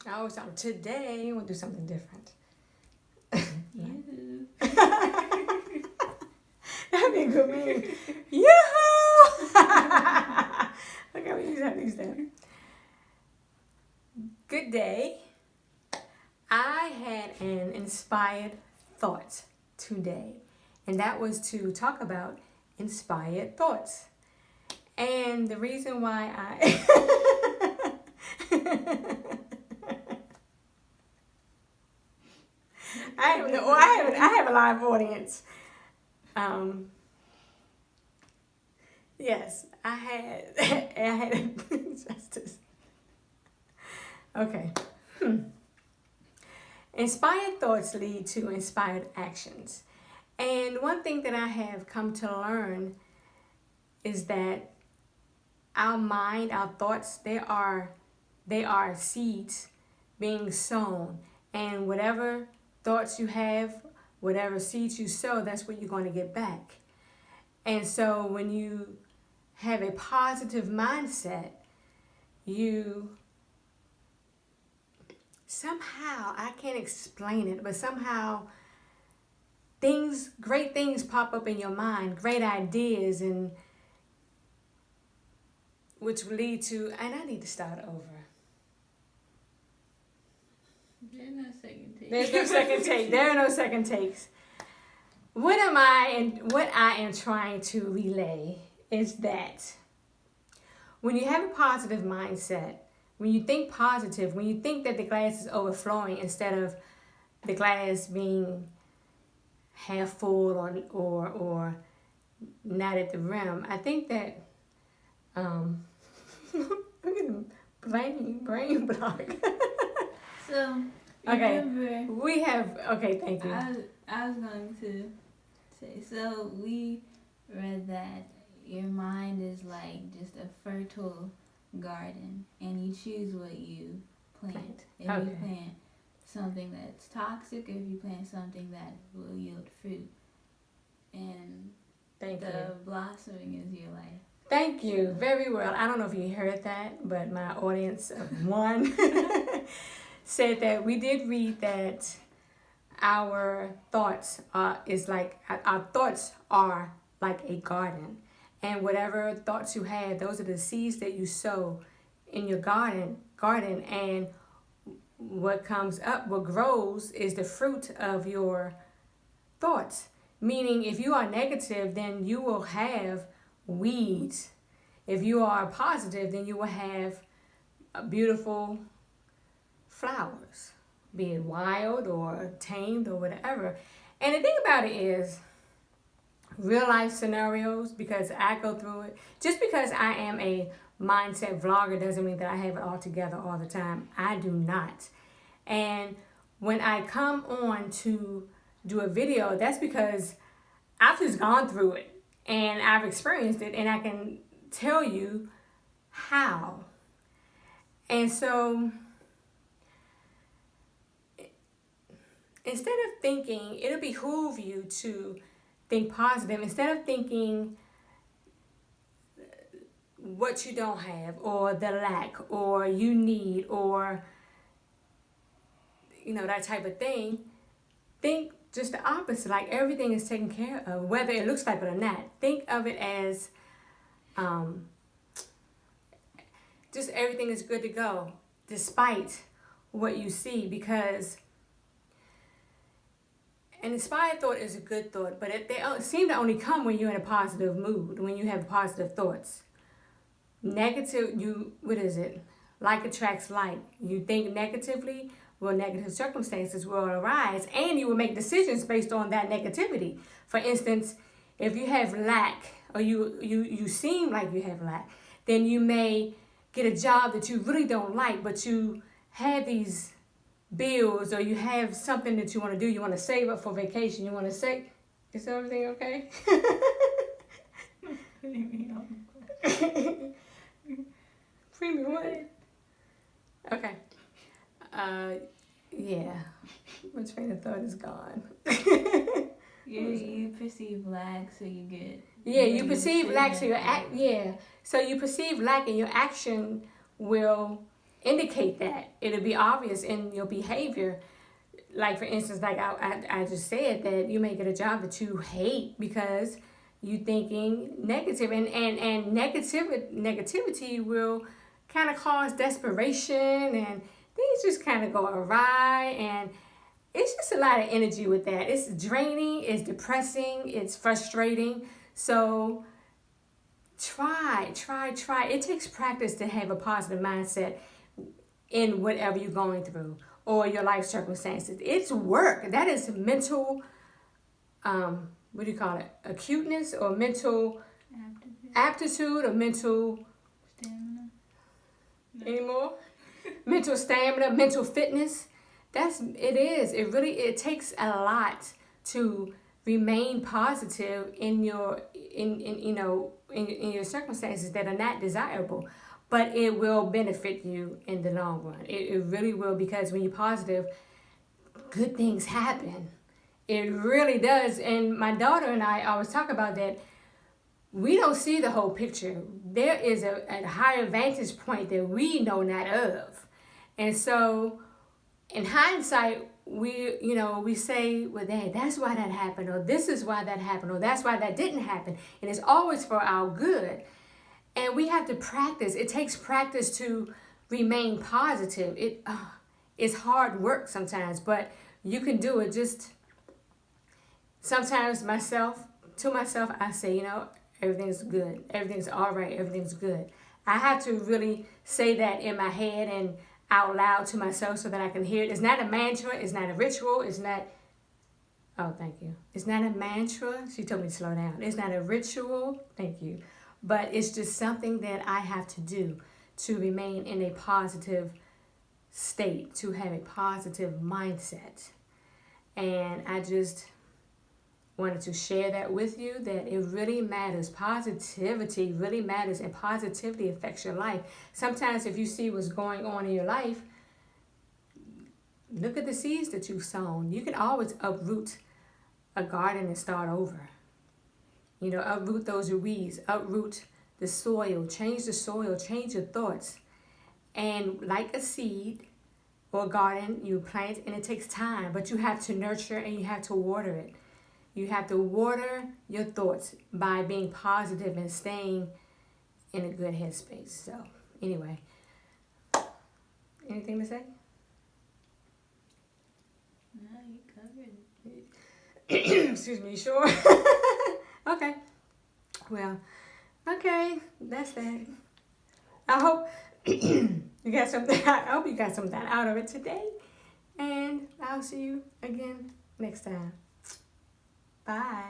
I always thought today we'll do something different. You. That'd be a good meme. Yoo-hoo! Okay, we use that. Good day. I had an inspired thought today, and that was to talk about inspired thoughts. And the reason why I have a live audience. Yes, I had justice. Okay. Inspired thoughts lead to inspired actions. And one thing that I have come to learn is that our mind, our thoughts, they are seeds being sown. And whatever thoughts you have, whatever seeds you sow, that's what you're going to get back. And so when you have a positive mindset, you somehow, I can't explain it, but somehow great things pop up in your mind, great ideas, and which will lead to, and I need to start over. There's no second take. There's no second take. There are no second takes. What I am trying to relay is that when you have a positive mindset, when you think positive, when you think that the glass is overflowing instead of the glass being half full or not at the rim, I think that look at the brain block. So, Okay. remember, Thank you. I was going to say, so we read that your mind is like just a fertile garden, and you choose what you plant. If Okay. you plant something that's toxic, or if you plant something that will yield fruit, and Thank you. the blossoming is your life. Thank you. Very well. I don't know if you heard that, but my audience of one said that we did read that our thoughts are like a garden. And whatever thoughts you have, those are the seeds that you sow in your garden. And what comes up, what grows is the fruit of your thoughts. Meaning if you are negative, then you will have weeds. If you are positive, then you will have beautiful flowers, be it wild or tamed or whatever. And the thing about it is, real life scenarios, because I go through it. Just because I am a mindset vlogger doesn't mean that I have it all together all the time. I do not. And when I come on to do a video, that's because I've just gone through it and I've experienced it, and I can tell you how. And so instead of thinking, it'll behoove you to think positive instead of thinking what you don't have or the lack or you need or that type of thing. Think just the opposite, like everything is taken care of, whether it looks like it or not. Think of it as just everything is good to go despite what you see, because an inspired thought is a good thought, but they seem to only come when you're in a positive mood, when you have positive thoughts. Negative, like attracts like. You think negatively, well, negative circumstances will arise, and you will make decisions based on that negativity. For instance, if you have lack, or you seem like you have lack, then you may get a job that you really don't like, but you have these bills, or you have something that you want to do. You want to save up for vacation. You want to say, is everything okay? Premium what? Okay. Yeah. My train of thought is gone. You perceive lack, so you get. Yeah, you perceive lack, so so you perceive lack, and your action will indicate that. It'll be obvious in your behavior. Like for instance, like I just said that you may get a job that you hate because you thinking negative, and negativity will kind of cause desperation, and things just kind of go awry, and it's just a lot of energy with that. It's draining, it's depressing, it's frustrating. So try. It takes practice to have a positive mindset in whatever you're going through or your life circumstances. It's work. That is mental, what do you call it? Acuteness or mental aptitude or mental stamina. anymore? Mental stamina, mental fitness. It takes a lot to remain positive in your in your circumstances that are not desirable, but it will benefit you in the long run. It really will, because when you're positive, good things happen. It really does. And my daughter and I always talk about that. We don't see the whole picture. There is a higher vantage point that we know not of. And so in hindsight, we say, well, that's why that happened, or this is why that happened, or that's why that didn't happen. And it's always for our good. And we have to practice. It takes practice to remain positive. It's hard work sometimes, but you can do it. Just sometimes to myself, I say, everything's good. Everything's all right. Everything's good. I have to really say that in my head and out loud to myself so that I can hear it. It's not a mantra. It's not a ritual. It's not, oh, thank you. It's not a mantra. She told me to slow down. It's not a ritual. Thank you. But it's just something that I have to do to remain in a positive state, to have a positive mindset. And I just wanted to share that with you, that it really matters. Positivity really matters, and positivity affects your life. Sometimes if you see what's going on in your life, look at the seeds that you've sown. You can always uproot a garden and start over. Uproot those weeds, uproot the soil, change your thoughts. And like a seed or a garden, you plant, and it takes time, but you have to nurture and you have to water it. You have to water your thoughts by being positive and staying in a good headspace. So, anyway, anything to say? No, you covered it. Excuse me, you sure? Okay. Well, okay, that's that. I hope you got something. I hope you got something out of it today, and I'll see you again next time. Bye.